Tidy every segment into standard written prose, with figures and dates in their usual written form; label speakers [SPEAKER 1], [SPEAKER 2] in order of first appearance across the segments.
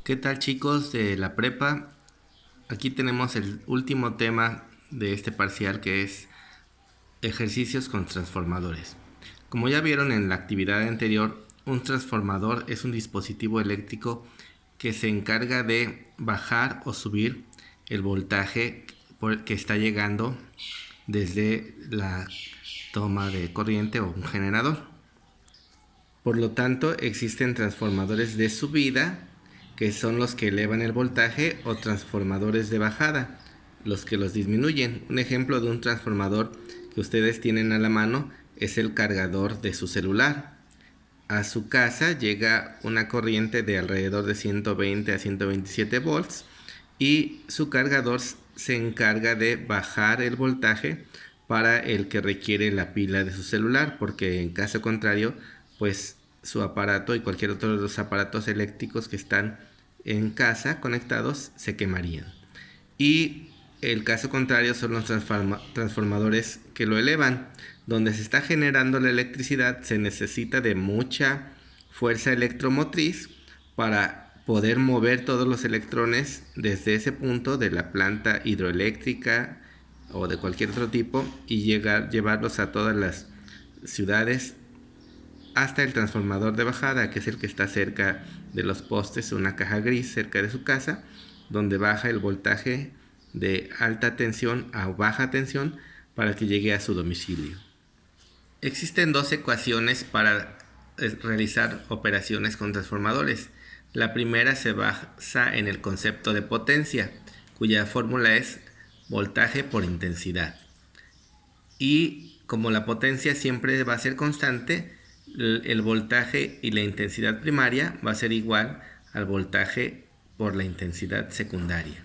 [SPEAKER 1] ¿Qué tal, chicos de la prepa? Aquí tenemos el último tema de este parcial, que es ejercicios con transformadores. Como ya vieron en la actividad anterior, un transformador es un dispositivo eléctrico que se encarga de bajar o subir el voltaje que está llegando desde la toma de corriente o un generador. Por lo tanto, existen transformadores de subida, que son los que elevan el voltaje, o transformadores de bajada, los que los disminuyen. Un ejemplo de un transformador que ustedes tienen a la mano es el cargador de su celular. A su casa llega una corriente de alrededor de 120 a 127 volts y su cargador se encarga de bajar el voltaje para el que requiere la pila de su celular, porque en caso contrario, pues su aparato y cualquier otro de los aparatos eléctricos que están en casa conectados se quemarían. Y el caso contrario son los transformadores que lo elevan. Donde se está generando la electricidad se necesita de mucha fuerza electromotriz para poder mover todos los electrones desde ese punto de la planta hidroeléctrica o de cualquier otro tipo y llevarlos a todas las ciudades hasta el transformador de bajada, que es el que está cerca de los postes, una caja gris cerca de su casa, donde baja el voltaje de alta tensión a baja tensión para que llegue a su domicilio. Existen dos ecuaciones para realizar operaciones con transformadores. La primera se basa en el concepto de potencia, cuya fórmula es voltaje por intensidad. Y como la potencia siempre va a ser constante, el voltaje y la intensidad primaria va a ser igual al voltaje por la intensidad secundaria.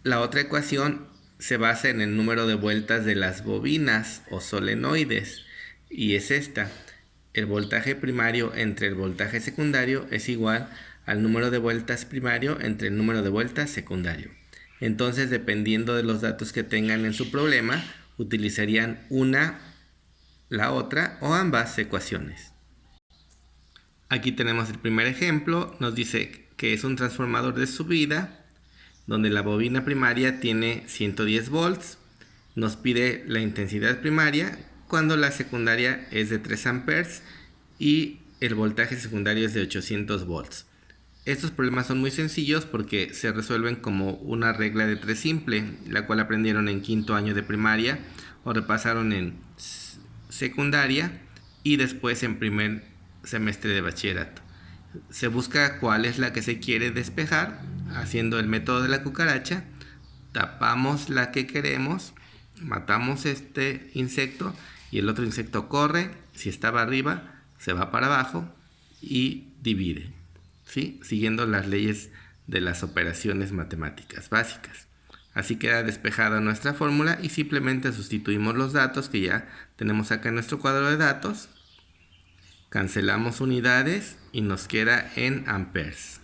[SPEAKER 1] La otra ecuación se basa en el número de vueltas de las bobinas o solenoides, y es esta: el voltaje primario entre el voltaje secundario es igual al número de vueltas primario entre el número de vueltas secundario. Entonces, dependiendo de los datos que tengan en su problema, utilizarían una, la otra o ambas ecuaciones. Aquí tenemos el primer ejemplo. Nos dice que es un transformador de subida donde la bobina primaria tiene 110 volts. Nos pide la intensidad primaria cuando la secundaria es de 3 amperes y el voltaje secundario es de 800 volts. Estos problemas son muy sencillos porque se resuelven como una regla de 3 simple, la cual aprendieron en quinto año de primaria o repasaron en secundaria y después en primer semestre de bachillerato. Se busca cuál es la que se quiere despejar haciendo el método de la cucaracha. Tapamos la que queremos, matamos este insecto y el otro insecto corre. Si estaba arriba, se va para abajo y divide, ¿sí? Siguiendo las leyes de las operaciones matemáticas básicas. Así queda despejada nuestra fórmula y simplemente sustituimos los datos que ya tenemos acá en nuestro cuadro de datos. Cancelamos unidades y nos queda en amperes.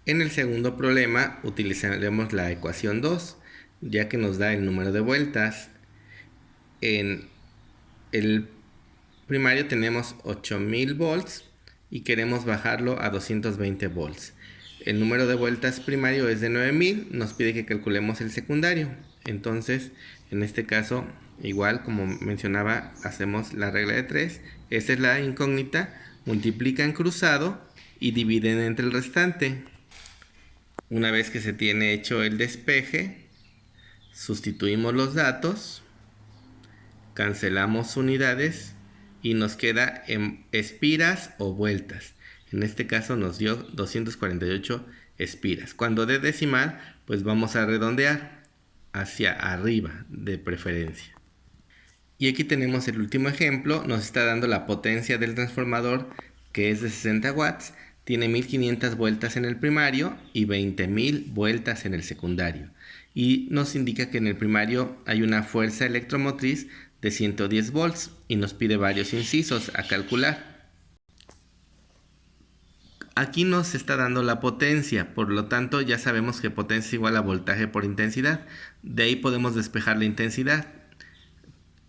[SPEAKER 1] En el segundo problema utilizaremos la ecuación 2, ya que nos da el número de vueltas. En el primario tenemos 8000 volts y queremos bajarlo a 220 volts. El número de vueltas primario es de 9000, nos pide que calculemos el secundario. Entonces, en este caso, igual como mencionaba, hacemos la regla de 3. Esta es la incógnita, multiplican cruzado y dividen entre el restante. Una vez que se tiene hecho el despeje, sustituimos los datos, cancelamos unidades y nos queda en espiras o vueltas. En este caso nos dio 248 espiras. Cuando dé decimal, pues vamos a redondear hacia arriba de preferencia. Y aquí tenemos el último ejemplo. Nos está dando la potencia del transformador, que es de 60 watts. Tiene 1500 vueltas en el primario y 20000 vueltas en el secundario. Y nos indica que en el primario hay una fuerza electromotriz de 110 volts y nos pide varios incisos a calcular. Aquí nos está dando la potencia, por lo tanto ya sabemos que potencia es igual a voltaje por intensidad. De ahí podemos despejar la intensidad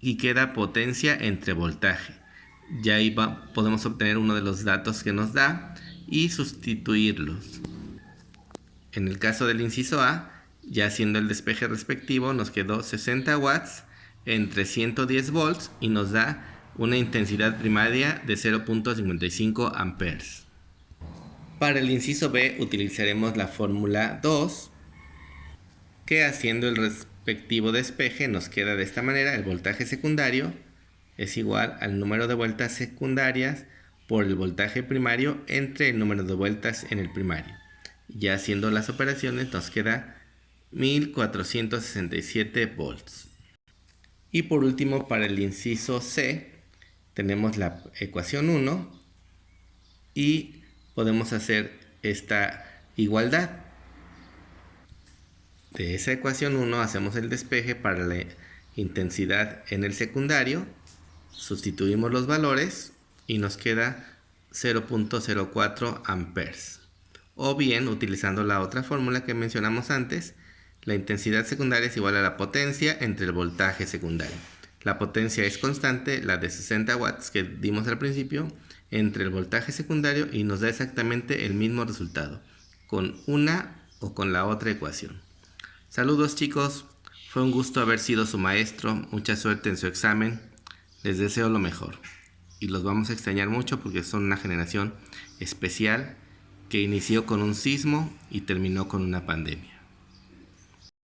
[SPEAKER 1] y queda potencia entre voltaje. Ya ahí podemos obtener uno de los datos que nos da, y sustituirlos. En el caso del inciso A, ya haciendo el despeje respectivo, nos quedó 60 watts entre 110 volts y nos da una intensidad primaria de 0.55 amperes. Para el inciso B utilizaremos la fórmula 2, que haciendo el respectivo despeje nos queda de esta manera: el voltaje secundario es igual al número de vueltas secundarias por el voltaje primario entre el número de vueltas en el primario. Ya haciendo las operaciones nos queda 1467 volts. Y por último, para el inciso C tenemos la ecuación 1 y podemos hacer esta igualdad. De esa ecuación 1 hacemos el despeje para la intensidad en el secundario, sustituimos los valores y nos queda 0.04 amperes. O bien, utilizando la otra fórmula que mencionamos antes, la intensidad secundaria es igual a la potencia entre el voltaje secundario. La potencia es constante, la de 60 watts que dimos al principio, entre el voltaje secundario, y nos da exactamente el mismo resultado, con una o con la otra ecuación. Saludos chicos, fue un gusto haber sido su maestro, mucha suerte en su examen, les deseo lo mejor. Y los vamos a extrañar mucho porque son una generación especial que inició con un sismo y terminó con una pandemia.